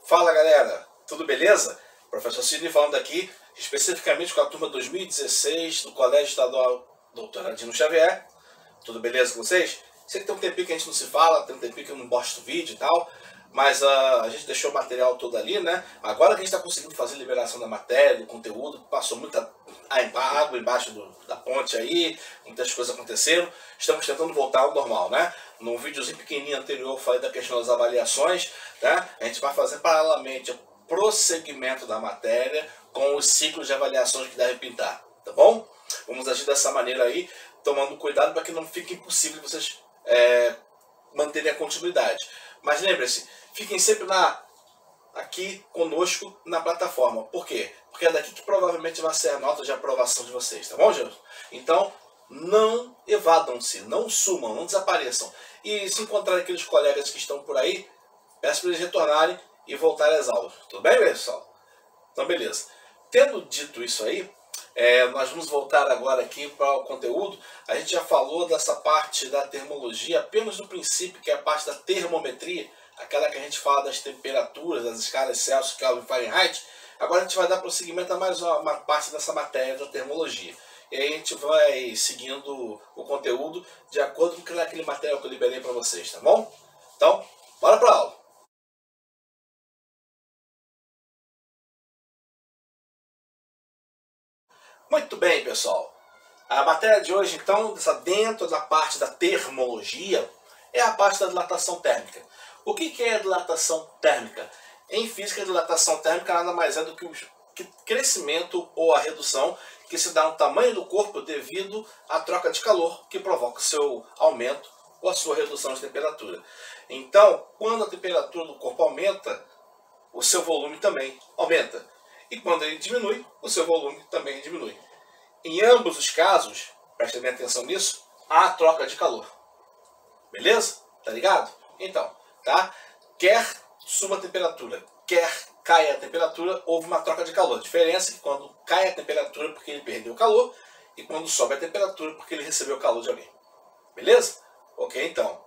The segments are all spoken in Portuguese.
Fala galera, tudo beleza? Professor Sidney falando aqui, especificamente com a turma 2016 do Colégio Estadual Dr. Adino Xavier. Tudo beleza com vocês? Sei que tem um tempinho que a gente não se fala, tem um tempinho que eu não posto vídeo e tal, mas a gente deixou o material todo ali, né? Agora que a gente está conseguindo fazer liberação da matéria, do conteúdo, passou muita água embaixo da ponte aí, muitas coisas aconteceram, estamos tentando voltar ao normal, né? Num videozinho pequenininho anterior eu falei da questão das avaliações, né? A gente vai fazer paralelamente o prosseguimento da matéria com os ciclos de avaliações que devem pintar, tá bom? Vamos agir dessa maneira aí, tomando cuidado para que não fique impossível vocês manterem a continuidade. Mas lembre-se, fiquem sempre aqui conosco na plataforma. Por quê? Porque é daqui que provavelmente vai ser a nota de aprovação de vocês, tá bom, gente? Então, não evadam-se, não sumam, não desapareçam. E se encontrarem aqueles colegas que estão por aí, peço para eles retornarem e voltarem às aulas. Tudo bem, pessoal? Então, beleza. Tendo dito isso aí, nós vamos voltar agora aqui para o conteúdo. A gente já falou dessa parte da termologia apenas no princípio, que é a parte da termometria, aquela que a gente fala das temperaturas, das escalas Celsius, Kelvin, Fahrenheit. Agora a gente vai dar prosseguimento a mais uma parte dessa matéria da termologia. E aí a gente vai seguindo o conteúdo de acordo com aquele material que eu liberei para vocês, tá bom? Então, bora para a aula! Muito bem, pessoal. A matéria de hoje, então, dentro da parte da termologia, é a parte da dilatação térmica. O que é a dilatação térmica? Em física, a dilatação térmica nada mais é do que o crescimento ou a redução que se dá no tamanho do corpo devido à troca de calor, que provoca o seu aumento ou a sua redução de temperatura. Então, quando a temperatura do corpo aumenta, o seu volume também aumenta. E quando ele diminui, o seu volume também diminui. Em ambos os casos, prestem bem atenção nisso, há troca de calor. Beleza? Tá ligado? Então, tá? Quer suba a temperatura, quer caia a temperatura, houve uma troca de calor. A diferença é que quando cai a temperatura porque ele perdeu o calor e quando sobe a temperatura porque ele recebeu o calor de alguém. Beleza? Ok, então.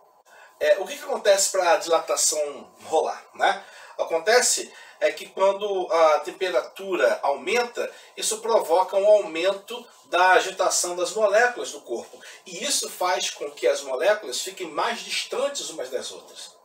O que acontece para a dilatação rolar, né? Acontece que quando a temperatura aumenta, isso provoca um aumento da agitação das moléculas do corpo. E isso faz com que as moléculas fiquem mais distantes umas das outras.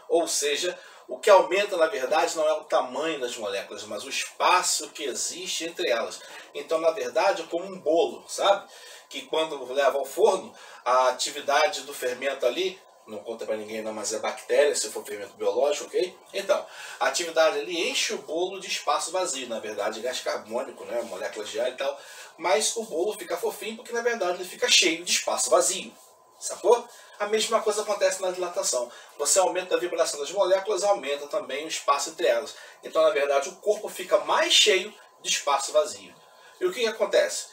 Ou seja, o que aumenta, na verdade, não é o tamanho das moléculas, mas o espaço que existe entre elas. Então, na verdade, é como um bolo, sabe? Que quando leva ao forno, a atividade do fermento ali, não conta para ninguém não, mas é bactéria, se for fermento biológico, ok? Então, a atividade ali enche o bolo de espaço vazio, na verdade, gás carbônico, né? Moléculas de ar e tal, mas o bolo fica fofinho porque, na verdade, ele fica cheio de espaço vazio, sacou? A mesma coisa acontece na dilatação. Você aumenta a vibração das moléculas, aumenta também o espaço entre elas. Então, na verdade, o corpo fica mais cheio de espaço vazio. E o que acontece?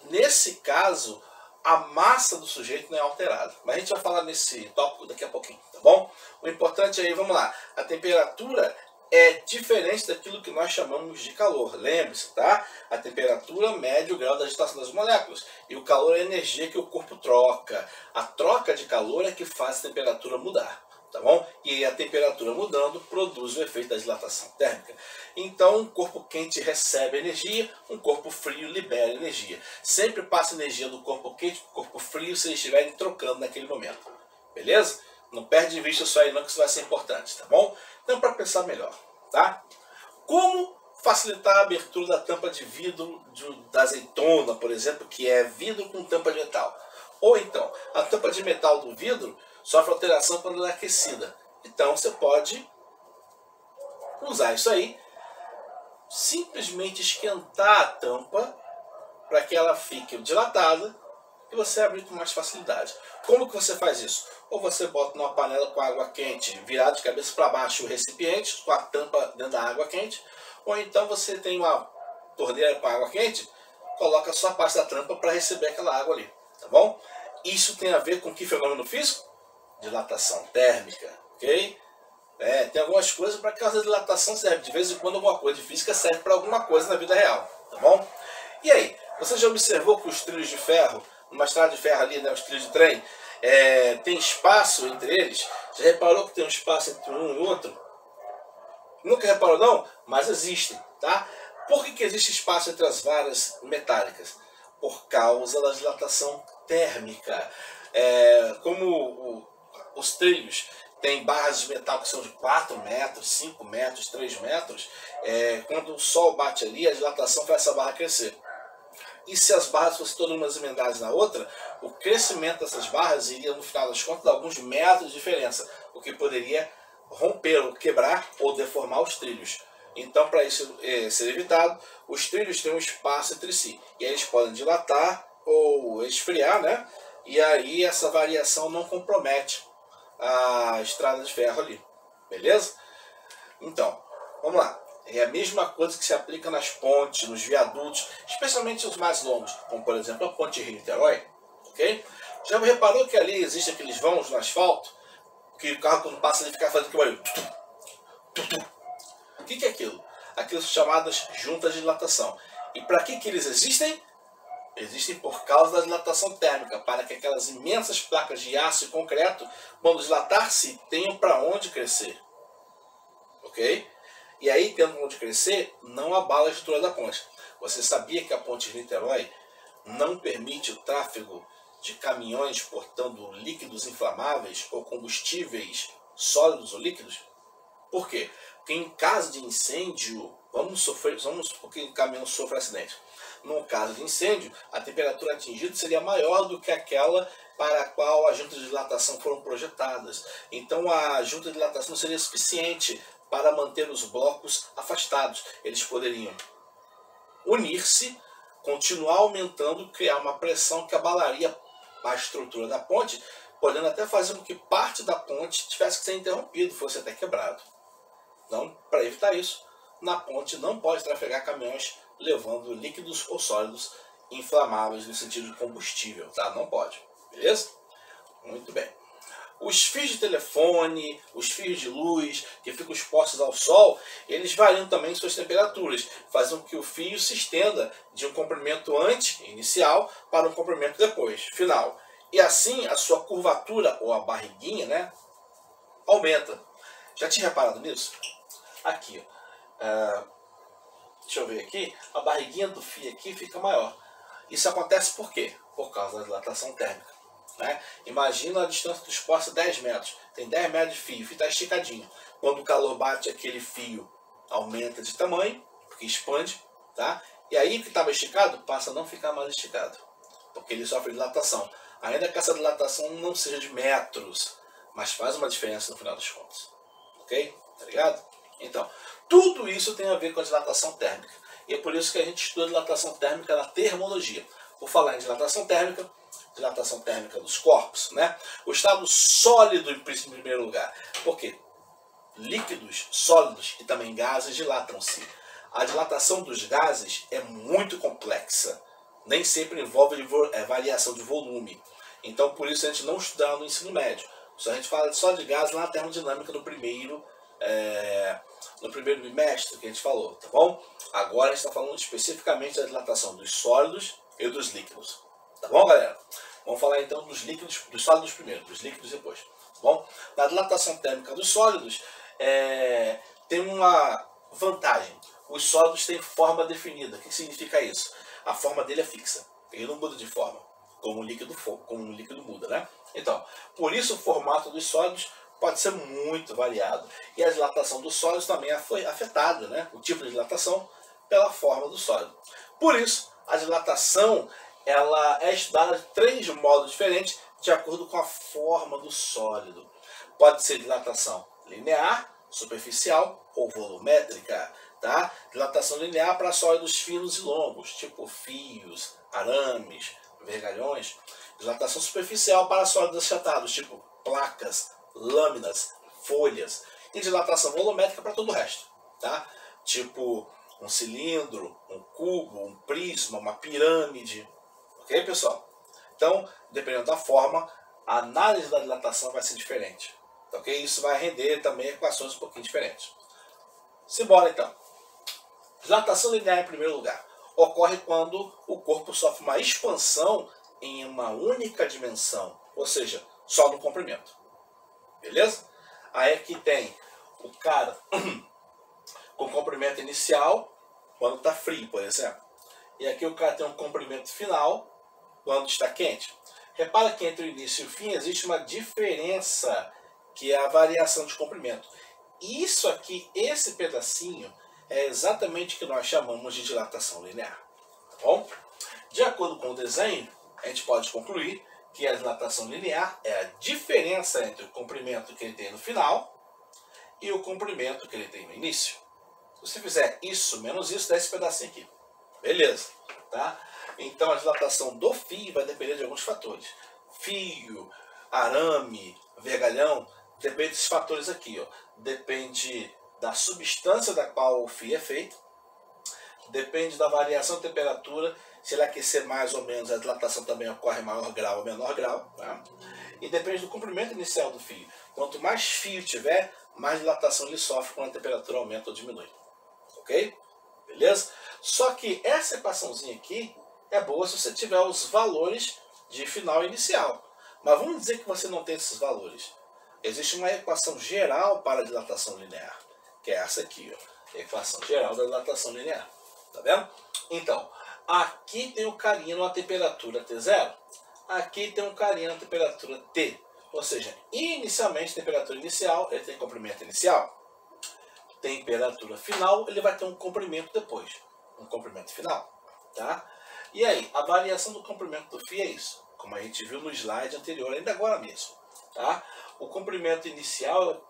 Nesse caso, a massa do sujeito não é alterada. Mas a gente vai falar nesse tópico daqui a pouquinho, tá bom? O importante aí, vamos lá, a temperatura é diferente daquilo que nós chamamos de calor. Lembre-se, tá? A temperatura mede o grau da agitação das moléculas. E o calor é a energia que o corpo troca. A troca de calor é que faz a temperatura mudar. Tá bom? E a temperatura mudando produz o efeito da dilatação térmica. Então, um corpo quente recebe energia, um corpo frio libera energia. Sempre passa energia do corpo quente para o corpo frio se eles estiverem trocando naquele momento. Beleza? Não perde de vista isso aí não, que isso vai ser importante, tá bom? Então, para pensar melhor, tá? Como facilitar a abertura da tampa de vidro da azeitona, por exemplo, que é vidro com tampa de metal? Ou então, a tampa de metal do vidro sofre alteração quando ela é aquecida. Então você pode usar isso aí, simplesmente esquentar a tampa para que ela fique dilatada e você abrir com mais facilidade. Como que você faz isso? Ou você bota numa panela com água quente, virado de cabeça para baixo o recipiente, com a tampa dentro da água quente, ou então você tem uma torneira com água quente, coloca só a parte da tampa para receber aquela água ali, tá bom? Isso tem a ver com que fenômeno físico? Dilatação térmica, ok? Tem algumas coisas para que a dilatação serve. De vez em quando alguma coisa de física serve para alguma coisa na vida real, tá bom? E aí, você já observou que os trilhos de ferro, numa estrada de ferro ali, né, os trilhos de trem, tem espaço entre eles? Já reparou que tem um espaço entre um e outro? Nunca reparou não? Mas existem, tá? Por que existe espaço entre as varas metálicas? Por causa da dilatação térmica. Os trilhos têm barras de metal que são de 4 metros, 5 metros, 3 metros, quando o sol bate ali, a dilatação faz essa barra crescer. E se as barras fossem todas umas emendadas na outra, o crescimento dessas barras iria, no final das contas, dar alguns metros de diferença, o que poderia romper, ou quebrar ou deformar os trilhos. Então, para isso ser evitado, os trilhos têm um espaço entre si. E aí eles podem dilatar ou esfriar, né? E aí essa variação não compromete a estrada de ferro ali. Beleza? Então, vamos lá. É a mesma coisa que se aplica nas pontes, nos viadutos, especialmente os mais longos, como por exemplo a ponte Rio-Niterói. Ok? Já reparou que ali existem aqueles vãos no asfalto? Que o carro quando passa ele fica fazendo aquele barulho. O que é aquilo? Aquilo são chamadas juntas de dilatação. E para que eles existem? Existem por causa da dilatação térmica, para que aquelas imensas placas de aço e concreto, quando dilatar-se, tenham para onde crescer. Ok? E aí, tendo onde crescer, não abala a estrutura da ponte. Você sabia que a ponte de Niterói não permite o tráfego de caminhões portando líquidos inflamáveis ou combustíveis sólidos ou líquidos? Por quê? Porque em caso de incêndio, vamos supor que o caminhão sofra acidente. No caso de incêndio, a temperatura atingida seria maior do que aquela para a qual as juntas de dilatação foram projetadas. Então a junta de dilatação não seria suficiente para manter os blocos afastados. Eles poderiam unir-se, continuar aumentando, criar uma pressão que abalaria a estrutura da ponte, podendo até fazer com que parte da ponte tivesse que ser interrompido, fosse até quebrado. Então, para evitar isso, na ponte não pode trafegar caminhões levando líquidos ou sólidos inflamáveis no sentido de combustível, tá? Não pode, beleza? Muito bem. Os fios de telefone, os fios de luz que ficam expostos ao sol, eles variam também suas temperaturas, fazem com que o fio se estenda de um comprimento inicial para um comprimento depois, final. E assim a sua curvatura, ou a barriguinha, né, aumenta. Já tinha reparado nisso? Aqui, deixa eu ver aqui, a barriguinha do fio aqui fica maior. Isso acontece por quê? Por causa da dilatação térmica. Né? Imagina a distância do espaço 10 metros. Tem 10 metros de fio, o fio está esticadinho. Quando o calor bate, aquele fio aumenta de tamanho, porque expande. Tá? E aí o que estava esticado passa a não ficar mais esticado, porque ele sofre dilatação. Ainda que essa dilatação não seja de metros, mas faz uma diferença no final das contas. Ok? Tá ligado? Então, tudo isso tem a ver com a dilatação térmica. E é por isso que a gente estuda dilatação térmica na termologia. Vou falar em dilatação térmica dos corpos, né? O estado sólido em primeiro lugar. Por quê? Líquidos, sólidos e também gases dilatam-se. A dilatação dos gases é muito complexa. Nem sempre envolve variação de volume. Então, por isso a gente não estuda no ensino médio. A gente fala só de gases lá na termodinâmica no primeiro bimestre que a gente falou, tá bom? Agora a gente está falando especificamente da dilatação dos sólidos e dos líquidos. Tá bom, galera? Vamos falar então dos líquidos, dos sólidos primeiro, dos líquidos depois. Tá bom? Na dilatação térmica dos sólidos, tem uma vantagem. Os sólidos têm forma definida. O que significa isso? A forma dele é fixa. Ele não muda de forma, como o líquido muda, né? Então, por isso o formato dos sólidos pode ser muito variado. E a dilatação dos sólidos também foi afetada, né? O tipo de dilatação pela forma do sólido. Por isso, a dilatação ela é estudada de 3 modos diferentes de acordo com a forma do sólido. Pode ser dilatação linear, superficial ou volumétrica. Tá? Dilatação linear para sólidos finos e longos, tipo fios, arames, vergalhões. Dilatação superficial para sólidos achatados, tipo placas, lâminas, folhas. E dilatação volumétrica para todo o resto. Tá? Tipo um cilindro, um cubo, um prisma, uma pirâmide. Ok, pessoal? Então, dependendo da forma, a análise da dilatação vai ser diferente. Ok? Isso vai render também equações um pouquinho diferentes. Simbora então. Dilatação linear em primeiro lugar. Ocorre quando o corpo sofre uma expansão em uma única dimensão, ou seja, só no comprimento. Beleza? Aí aqui tem o cara comprimento inicial quando está frio, por exemplo. E aqui o cara tem um comprimento final quando está quente. Repara que entre o início e o fim existe uma diferença, que é a variação de comprimento. Isso aqui, esse pedacinho, é exatamente o que nós chamamos de dilatação linear. Tá bom? De acordo com o desenho, a gente pode concluir que a dilatação linear é a diferença entre o comprimento que ele tem no final e o comprimento que ele tem no início. Se você fizer isso menos isso, dá esse pedacinho aqui. Beleza, tá? Então a dilatação do fio vai depender de alguns fatores. Fio, arame, vergalhão, depende desses fatores aqui, ó. Depende da substância da qual o fio é feito, depende da variação de temperatura. Se ele aquecer mais ou menos, a dilatação também ocorre em maior grau ou menor grau, tá? E depende do comprimento inicial do fio. Quanto mais fio tiver, mais dilatação ele sofre quando a temperatura aumenta ou diminui. Ok? Beleza? Só que essa equaçãozinha aqui é boa se você tiver os valores de final e inicial. Mas vamos dizer que você não tem esses valores. Existe uma equação geral para a dilatação linear, que é essa aqui, ó. Equação geral da dilatação linear. Tá vendo? Então, aqui tem o carinha na temperatura T0. Aqui tem um carinha na temperatura T. Ou seja, inicialmente, temperatura inicial, ele tem comprimento inicial. Temperatura final, ele vai ter um comprimento depois. Um comprimento final. Tá? E aí, a variação do comprimento do fio é isso. Como a gente viu no slide anterior, ainda agora mesmo. Tá? O comprimento inicial,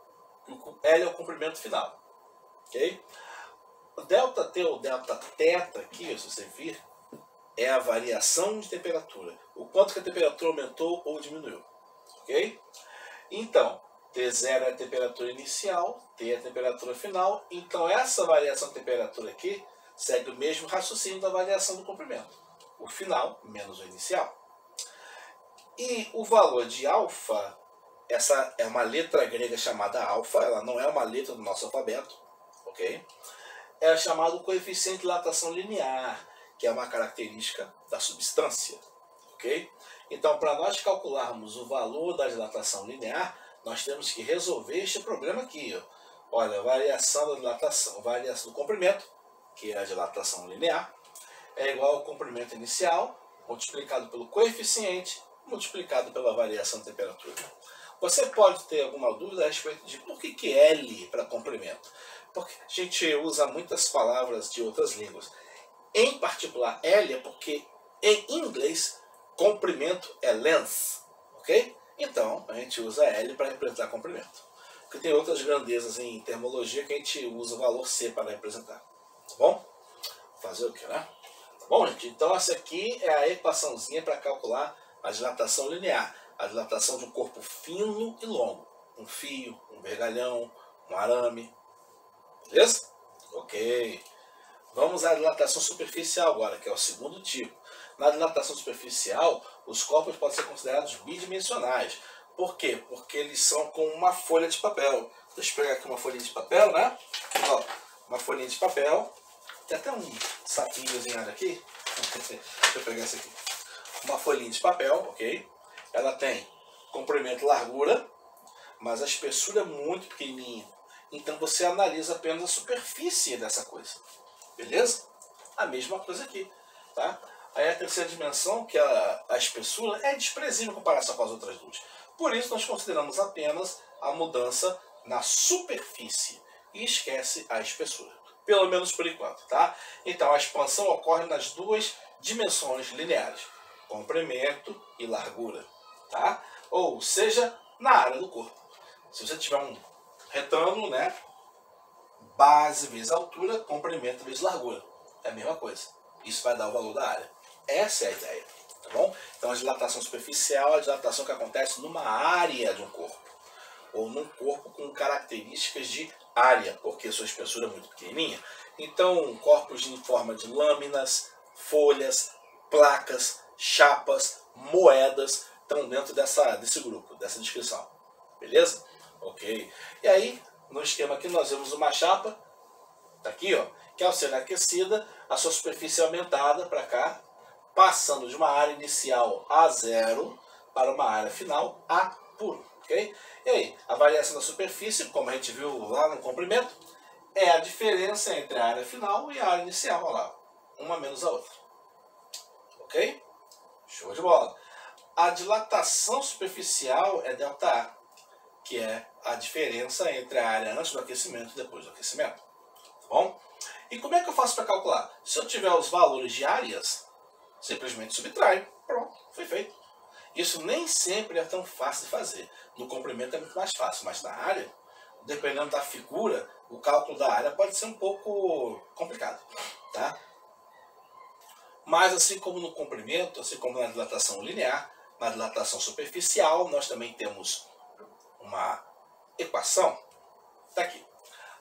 L é o comprimento final. Ok? O delta T ou delta θ aqui, se você vir, é a variação de temperatura. O quanto que a temperatura aumentou ou diminuiu. Ok? Então, T0 é a temperatura inicial, T é a temperatura final. Então, essa variação de temperatura aqui segue o mesmo raciocínio da variação do comprimento. O final menos o inicial. E o valor de alfa, essa é uma letra grega chamada alfa, ela não é uma letra do nosso alfabeto, ok? É chamado coeficiente de dilatação linear, que é uma característica da substância, ok? Então, para nós calcularmos o valor da dilatação linear, nós temos que resolver este problema aqui, ó. Olha, a variação da dilatação, variação do comprimento, que é a dilatação linear, é igual ao comprimento inicial, multiplicado pelo coeficiente, multiplicado pela variação de temperatura. Você pode ter alguma dúvida a respeito de por que L para comprimento? Porque a gente usa muitas palavras de outras línguas. Em particular, L é porque em inglês, comprimento é length, ok? Então, a gente usa L para representar comprimento. Porque tem outras grandezas em termologia que a gente usa o valor C para representar. Tá bom? Fazer o que, né? Tá bom, gente? Então, essa aqui é a equaçãozinha para calcular a dilatação linear. A dilatação de um corpo fino e longo. Um fio, um vergalhão, um arame. Beleza? Ok. Vamos à dilatação superficial agora, que é o segundo tipo. Na dilatação superficial, os corpos podem ser considerados bidimensionais. Por quê? Porque eles são como uma folha de papel. Deixa eu pegar aqui uma folhinha de papel, né? Ó, uma folhinha de papel. Tem até um sapinhozinho aqui. Deixa eu pegar esse aqui. Uma folhinha de papel, ok? Ela tem comprimento e largura, mas a espessura é muito pequenininha. Então você analisa apenas a superfície dessa coisa. Beleza? A mesma coisa aqui. Tá? Aí a terceira dimensão, que é a espessura, é desprezível em comparação com as outras duas. Por isso nós consideramos apenas a mudança na superfície e esquece a espessura. Pelo menos por enquanto. Tá? Então a expansão ocorre nas duas dimensões lineares. Comprimento e largura. Tá? Ou seja, na área do corpo. Se você tiver um retângulo, né? Base vezes altura, comprimento vezes largura. É a mesma coisa. Isso vai dar o valor da área. Essa é a ideia. Tá bom? Então a dilatação superficial é a dilatação que acontece numa área de um corpo. Ou num corpo com características de área, porque sua espessura é muito pequenininha. Então, corpos em forma de lâminas, folhas, placas, chapas, moedas estão dentro desse grupo, dessa descrição. Beleza? Ok. E aí, no esquema aqui, nós vemos uma chapa, tá aqui, ó, que ao ser aquecida, a sua superfície é aumentada para cá, passando de uma área inicial A0 para uma área final A1. Okay? E aí, a variação da superfície, como a gente viu lá no comprimento, é a diferença entre a área final e a área inicial, olha lá, uma menos a outra. Ok? Show de bola. A dilatação superficial é ΔA, que é a diferença entre a área antes do aquecimento e depois do aquecimento. Tá bom? E como é que eu faço para calcular? Se eu tiver os valores de áreas, simplesmente subtraio. Pronto, foi feito. Isso nem sempre é tão fácil de fazer. No comprimento é muito mais fácil, mas na área, dependendo da figura, o cálculo da área pode ser um pouco complicado. Tá? Mas assim como no comprimento, assim como na dilatação linear, na dilatação superficial, nós também temos uma equação. Está aqui.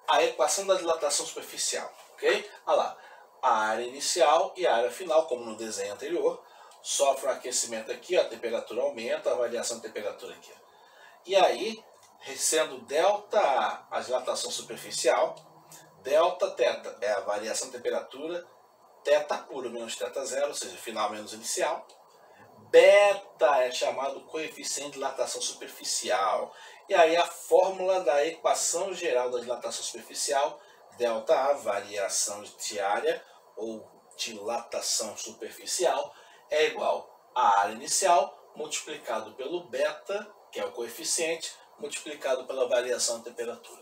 A equação da dilatação superficial. Ok? Olha lá. A área inicial e a área final, como no desenho anterior, sofre um aquecimento aqui, a temperatura aumenta, a variação de temperatura aqui. E aí, sendo ΔA a dilatação superficial, Δθ é a variação de temperatura, θ puro menos θ0, ou seja, final menos inicial. Beta é chamado coeficiente de dilatação superficial. E aí a fórmula da equação geral da dilatação superficial, ΔA, variação diária ou dilatação superficial, é igual à área inicial multiplicado pelo beta, que é o coeficiente, multiplicado pela variação de temperatura.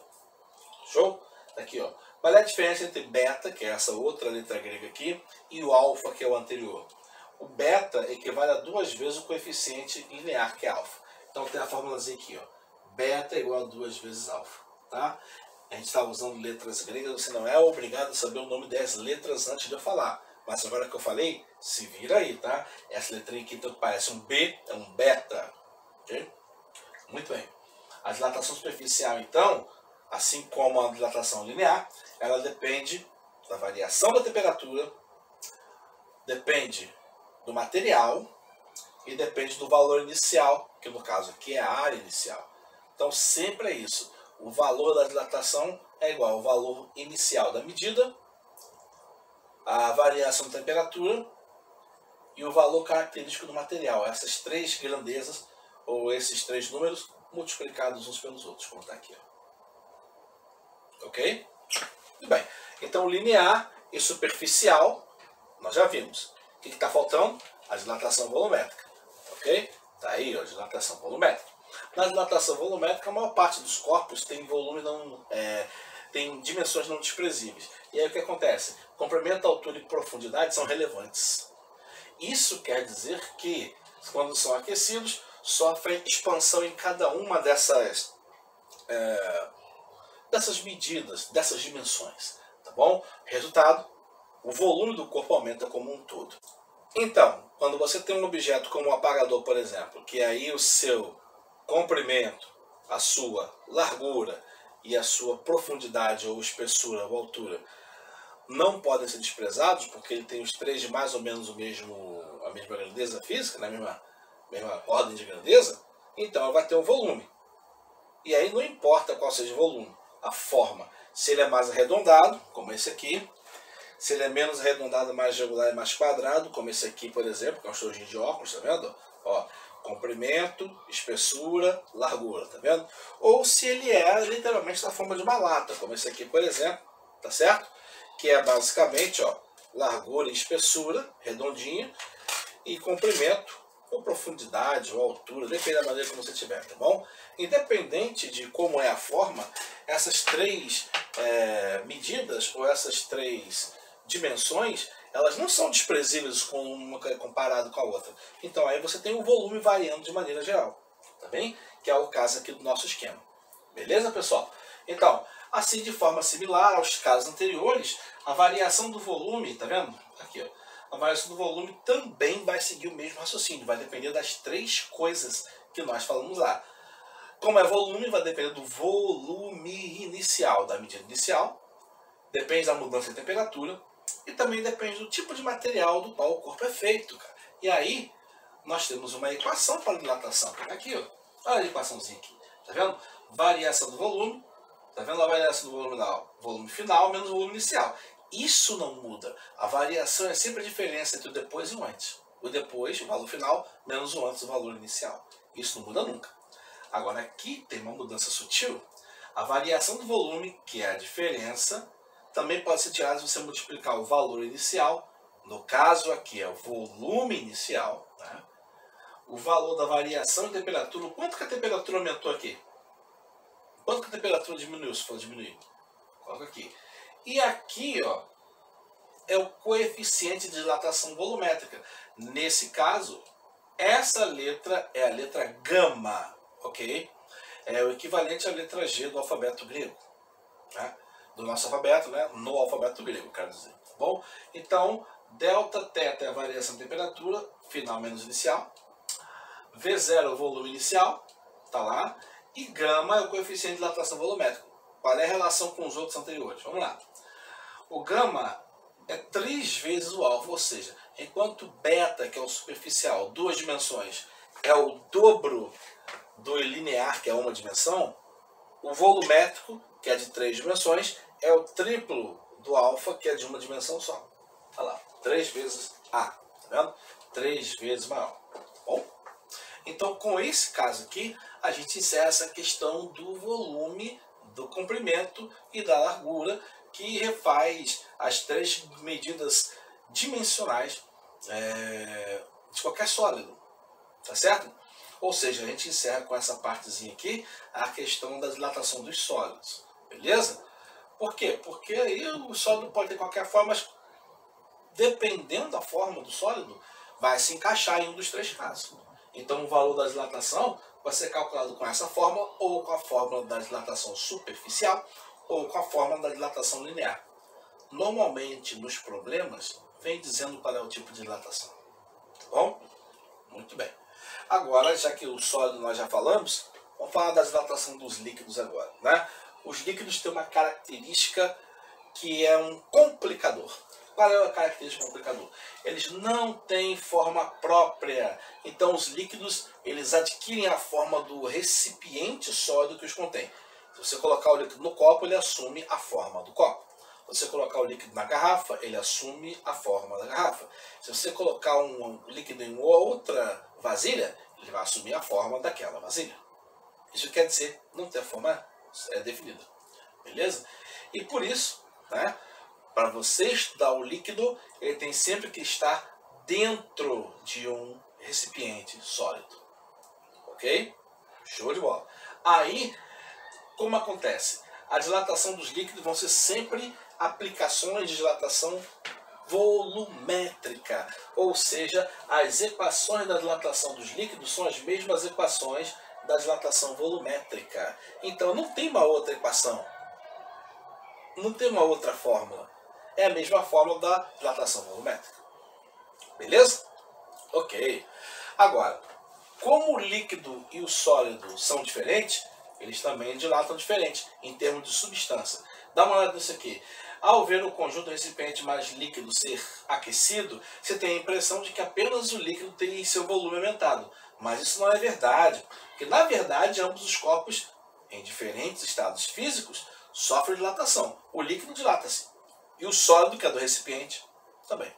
Show? Aqui, ó. Qual é a diferença entre beta, que é essa outra letra grega aqui, e o alfa, que é o anterior? O beta equivale a 2 vezes o coeficiente linear, que é alfa. Então tem a formulazinha aqui, ó. Beta é igual a 2 vezes alfa. Tá? A gente está usando letras gregas, você não é obrigado a saber o nome das letras antes de eu falar. Mas agora que eu falei, se vira aí, tá? Essa letrinha aqui então, parece um B, é um beta. Okay? Muito bem. A dilatação superficial, então, assim como a dilatação linear, ela depende da variação da temperatura, depende do material e depende do valor inicial, que no caso aqui é a área inicial. Então sempre é isso. O valor da dilatação é igual ao valor inicial da medida, a variação da temperatura e o valor característico do material. Essas três grandezas, ou esses três números, multiplicados uns pelos outros, como está aqui. Ó. Ok? Muito bem. Então linear e superficial, nós já vimos. O que está faltando? A dilatação volumétrica. Ok? Está aí, ó, a dilatação volumétrica. Na dilatação volumétrica, a maior parte dos corpos tem volume não, tem dimensões não desprezíveis. E aí o que acontece? Comprimento, altura e profundidade são relevantes. Isso quer dizer que, quando são aquecidos, sofrem expansão em cada uma dessas medidas, dessas dimensões. Tá bom? Resultado, o volume do corpo aumenta como um todo. Então, quando você tem um objeto como um apagador, por exemplo, que aí o seu comprimento, a sua largura e a sua profundidade ou espessura ou altura não podem ser desprezados, porque ele tem os três de mais ou menos a mesma grandeza física, na mesma ordem de grandeza, então ele vai ter um volume. E aí não importa qual seja o volume, a forma. Se ele é mais arredondado, como esse aqui, se ele é menos arredondado, mais regular e mais quadrado, como esse aqui, por exemplo, que é um estojinho de óculos, tá vendo? Ó, comprimento, espessura, largura, tá vendo? Ou se ele é literalmente na forma de uma lata, como esse aqui, por exemplo, tá certo? Que é basicamente, ó, largura e espessura, redondinha, e comprimento, ou profundidade, ou altura, depende da maneira como você tiver, tá bom? Independente de como é a forma, essas três medidas, ou essas três dimensões, elas não são desprezíveis comparado com a outra. Então aí você tem o volume variando de maneira geral, tá bem? Que é o caso aqui do nosso esquema. Beleza, pessoal? Então, assim de forma similar aos casos anteriores, a variação do volume, tá vendo? Aqui, ó. A variação do volume também vai seguir o mesmo raciocínio, vai depender das três coisas que nós falamos lá. Como é volume, vai depender do volume inicial, da medida inicial, depende da mudança de temperatura, e também depende do tipo de material do qual o corpo é feito, cara. E aí, nós temos uma equação para a dilatação. Aqui, ó. Olha a equaçãozinha aqui. Tá vendo? Variação do volume. Tá vendo a variação do volume final menos o volume inicial. Isso não muda. A variação é sempre a diferença entre o depois e o antes. O depois, o valor final, menos o antes, o valor inicial. Isso não muda nunca. Agora aqui tem uma mudança sutil. A variação do volume, que é a diferença, também pode ser tirada se você multiplicar o valor inicial, no caso aqui é o volume inicial, né? O valor da variação de temperatura, o quanto que a temperatura aumentou aqui? Quanto que a temperatura diminuiu, se for diminuir? Coloca aqui. E aqui, ó, é o coeficiente de dilatação volumétrica. Nesse caso, essa letra é a letra gama, ok? É o equivalente à letra G do alfabeto grego, né? Do nosso alfabeto, né? No alfabeto grego, quero dizer, tá bom? Então, delta θ é a variação de temperatura, final menos inicial. V0 é o volume inicial, tá lá. E gama é o coeficiente de dilatação volumétrica. Qual é a relação com os outros anteriores? Vamos lá. O gama é 3 vezes o alfa, ou seja, enquanto beta, que é o superficial, 2 dimensões, é o dobro do linear, que é uma dimensão, o volumétrico, que é de 3 dimensões, é o triplo do alfa, que é de uma dimensão só. Olha lá, 3 vezes A, tá vendo? 3 vezes maior. Bom, então com esse caso aqui, a gente encerra essa questão do volume, do comprimento e da largura, que refaz as 3 medidas dimensionais de qualquer sólido, tá certo? Ou seja, a gente encerra com essa partezinha aqui a questão da dilatação dos sólidos, beleza? Por quê? Porque aí o sólido pode ter qualquer forma, mas dependendo da forma do sólido, vai se encaixar em um dos 3 casos. Então o valor da dilatação vai ser calculado com essa fórmula, ou com a fórmula da dilatação superficial, ou com a fórmula da dilatação linear. Normalmente nos problemas vem dizendo qual é o tipo de dilatação. Tá bom? Muito bem. Agora, já que o sólido nós já falamos, vamos falar da dilatação dos líquidos agora, né? Os líquidos têm uma característica que é um complicador. Qual é a característica do complicador? Eles não têm forma própria. Então os líquidos, eles adquirem a forma do recipiente sólido que os contém. Se você colocar o líquido no copo, ele assume a forma do copo. Se você colocar o líquido na garrafa, ele assume a forma da garrafa. Se você colocar um líquido em outra vasilha, ele vai assumir a forma daquela vasilha. Isso quer dizer não ter forma definida. Beleza? E por isso, né, para você estudar o líquido, ele tem sempre que estar dentro de um recipiente sólido. Ok? Show de bola. Aí, como acontece? A dilatação dos líquidos vão ser sempre aplicações de dilatação volumétrica. Ou seja, as equações da dilatação dos líquidos são as mesmas equações da dilatação volumétrica. Então não tem uma outra equação. Não tem uma outra fórmula. É a mesma fórmula da dilatação volumétrica. Beleza? Ok. Agora, como o líquido e o sólido são diferentes, eles também dilatam diferente em termos de substância. Dá uma olhada nisso aqui. Ao ver o conjunto recipiente mais líquido ser aquecido, você tem a impressão de que apenas o líquido tem seu volume aumentado. Mas isso não é verdade. Porque, na verdade, ambos os corpos, em diferentes estados físicos, sofrem dilatação. O líquido dilata-se. E o sólido, que é do recipiente, também.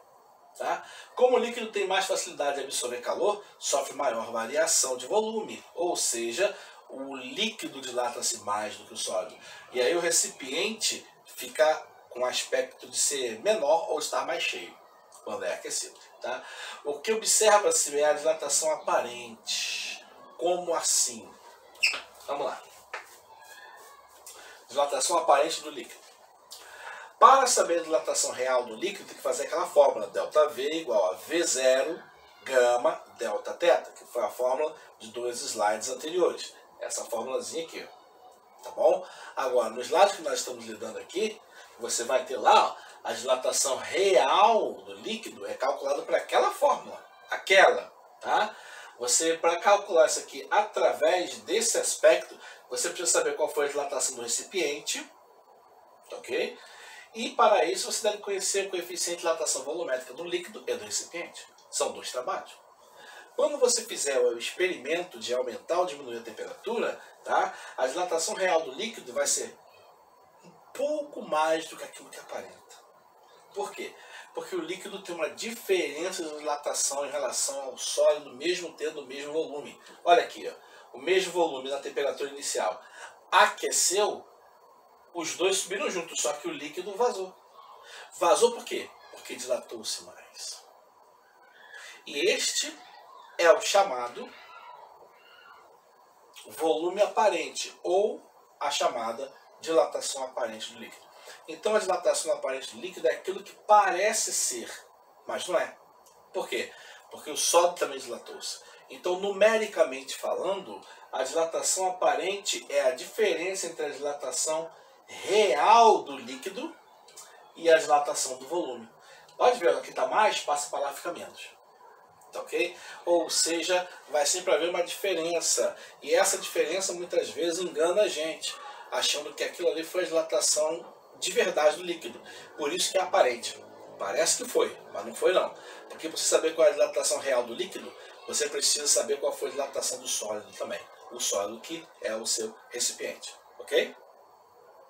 Tá? Como o líquido tem mais facilidade de absorver calor, sofre maior variação de volume. Ou seja, o líquido dilata-se mais do que o sólido. E aí o recipiente fica com aspecto de ser menor ou estar mais cheio quando é aquecido. Tá? O que observa-se é a dilatação aparente. Como assim? Vamos lá. Dilatação aparente do líquido. Para saber a dilatação real do líquido, tem que fazer aquela fórmula. ΔV igual a V0 gama delta θ, que foi a fórmula de 2 slides anteriores. Essa fórmulazinha aqui, ó. Tá bom? Agora, no slide que nós estamos lidando aqui, você vai ter lá, ó, a dilatação real do líquido é calculada por aquela fórmula. Aquela, tá? Você, para calcular isso aqui através desse aspecto, você precisa saber qual foi a dilatação do recipiente, ok? E para isso você deve conhecer o coeficiente de dilatação volumétrica do líquido e do recipiente. São 2 trabalhos. Quando você fizer o experimento de aumentar ou diminuir a temperatura, tá? A dilatação real do líquido vai ser um pouco mais do que aquilo que aparenta. Por quê? Porque o líquido tem uma diferença de dilatação em relação ao sólido, mesmo tendo o mesmo volume. Olha aqui, ó, o mesmo volume na temperatura inicial. aqueceu, os dois subiram juntos, só que o líquido vazou. Vazou por quê? Porque dilatou-se mais. E este é o chamado volume aparente, ou a chamada dilatação aparente do líquido. Então a dilatação aparente do líquido é aquilo que parece ser, mas não é. Por quê? Porque o sólido também dilatou-se. Então, numericamente falando, a dilatação aparente é a diferença entre a dilatação real do líquido e a dilatação do volume. Pode ver, aqui está mais, passa para lá, fica menos. Tá ok? Ou seja, vai sempre haver uma diferença. E essa diferença muitas vezes engana a gente, achando que aquilo ali foi a dilatação de verdade do líquido. Por isso que é aparente. Parece que foi, mas não foi não. Porque para você saber qual é a dilatação real do líquido, você precisa saber qual foi a dilatação do sólido também. O sólido que é o seu recipiente. Ok?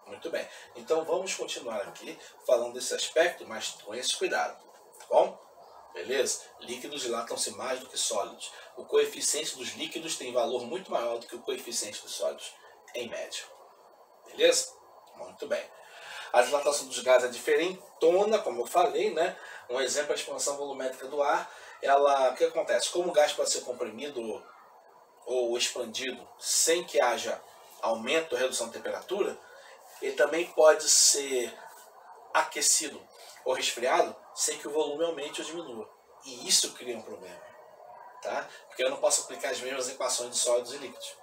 Muito bem. Então vamos continuar aqui falando desse aspecto, mas com esse cuidado. Tá bom? Beleza? Líquidos dilatam-se mais do que sólidos. O coeficiente dos líquidos tem valor muito maior do que o coeficiente dos sólidos, em média. Beleza? Muito bem. A dilatação dos gases é diferentona, como eu falei, né? Um exemplo é a expansão volumétrica do ar. O que acontece? Como o gás pode ser comprimido ou expandido sem que haja aumento ou redução de temperatura, ele também pode ser aquecido ou resfriado sem que o volume aumente ou diminua. E isso cria um problema, tá? Porque eu não posso aplicar as mesmas equações de sólidos e líquidos.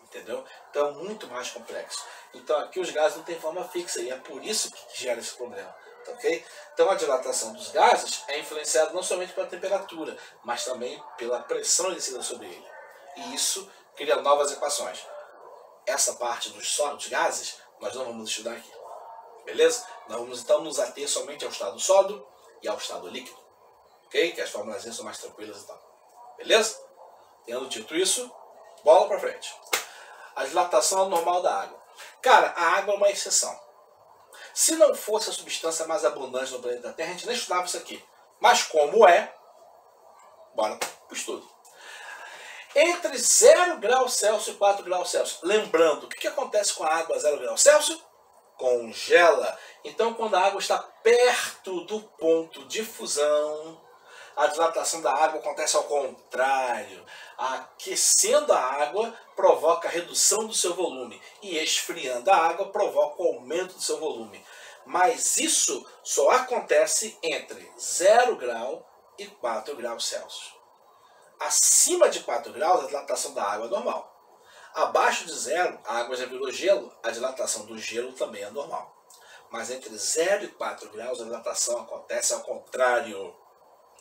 Entendeu? Então é muito mais complexo. Então aqui os gases não têm forma fixa e é por isso que gera esse problema. Tá, ok? Então a dilatação dos gases é influenciada não somente pela temperatura, mas também pela pressão exercida sobre ele. E isso cria novas equações. Essa parte dos sólidos, gases, nós não vamos estudar aqui. Beleza? Nós vamos então nos ater somente ao estado sólido e ao estado líquido. Ok? Que as fórmulas são mais tranquilas e tal. Beleza? Tendo dito isso, bola para frente. A dilatação normal da água. Cara, a água é uma exceção. Se não fosse a substância mais abundante no planeta Terra, a gente nem estudava isso aqui. Mas como é, bora para o estudo. Entre 0 graus Celsius e 4 graus Celsius. Lembrando, o que acontece com a água a 0 graus Celsius? Congela. Então, quando a água está perto do ponto de fusão, a dilatação da água acontece ao contrário. Aquecendo a água provoca a redução do seu volume e esfriando a água provoca o aumento do seu volume. Mas isso só acontece entre 0 grau e 4 graus Celsius. Acima de 4 graus, a dilatação da água é normal. Abaixo de 0, a água já virou gelo, a dilatação do gelo também é normal. Mas entre 0 e 4 graus, a dilatação acontece ao contrário.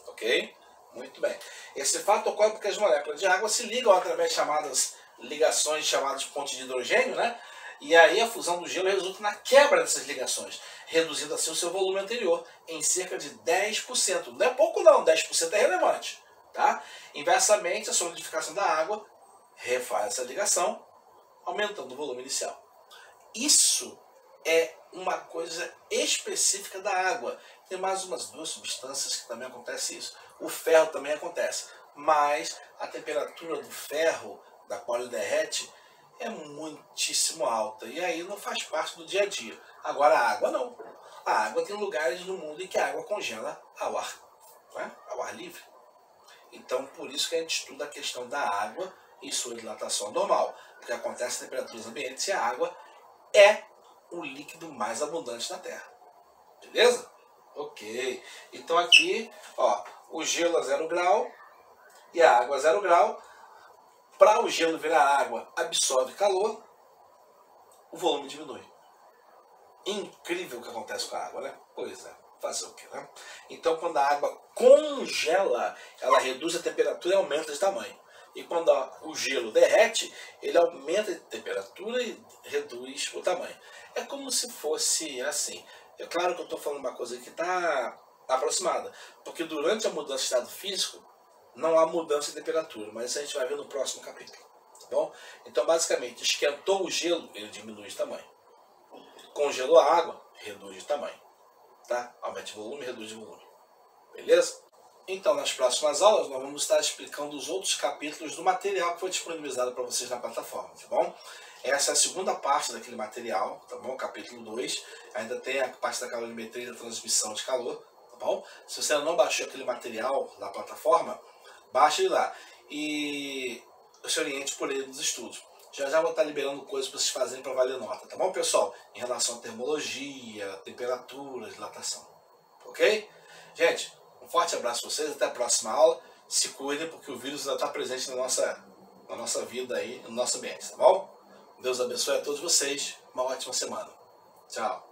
Ok? Muito bem. Esse fato ocorre porque as moléculas de água se ligam através de chamadas ligações chamadas pontes de hidrogênio, né? E aí a fusão do gelo resulta na quebra dessas ligações, reduzindo assim o seu volume anterior em cerca de 10%. Não é pouco não, 10% é relevante. Tá? Inversamente, a solidificação da água refaz essa ligação, aumentando o volume inicial. Isso é uma coisa específica da água. Tem mais umas 2 substâncias que também acontece isso. O ferro também acontece, mas a temperatura do ferro, da qual ele derrete, é muitíssimo alta. E aí não faz parte do dia a dia. Agora a água não. A água tem lugares no mundo em que a água congela ao ar, né? Ao ar livre. Então por isso que a gente estuda a questão da água e sua dilatação normal. Porque acontece em temperaturas ambientes e a água é o líquido mais abundante na Terra. Beleza? Ok. Então aqui, ó, o gelo a 0 grau e a água a 0 grau. Para o gelo virar água, absorve calor, o volume diminui. Incrível o que acontece com a água, né? Pois é. Fazer o quê, né? Então quando a água congela, ela reduz a temperatura e aumenta de tamanho. E quando o gelo derrete, ele aumenta a temperatura e reduz o tamanho. É como se fosse assim. É claro que eu estou falando uma coisa que está aproximada. Porque durante a mudança de estado físico, não há mudança de temperatura. Mas isso a gente vai ver no próximo capítulo. Tá bom? Então basicamente, esquentou o gelo, ele diminui de tamanho. Congelou a água, reduz de tamanho. Tá? Aumenta de volume, reduz de volume. Beleza? Então, nas próximas aulas, nós vamos estar explicando os outros capítulos do material que foi disponibilizado para vocês na plataforma, tá bom? Essa é a segunda parte daquele material, tá bom? Capítulo 2. Ainda tem a parte da calorimetria e da transmissão de calor, tá bom? Se você não baixou aquele material na plataforma, baixe ele lá e se oriente por ele nos estudos. Já vou estar liberando coisas para vocês fazerem para valer nota, tá bom, pessoal? Em relação à termologia, temperatura, dilatação. Ok? Gente, um forte abraço para vocês, até a próxima aula. Se cuidem, porque o vírus ainda está presente na nossa vida aí, no nosso ambiente, tá bom? Deus abençoe a todos vocês, uma ótima semana. Tchau.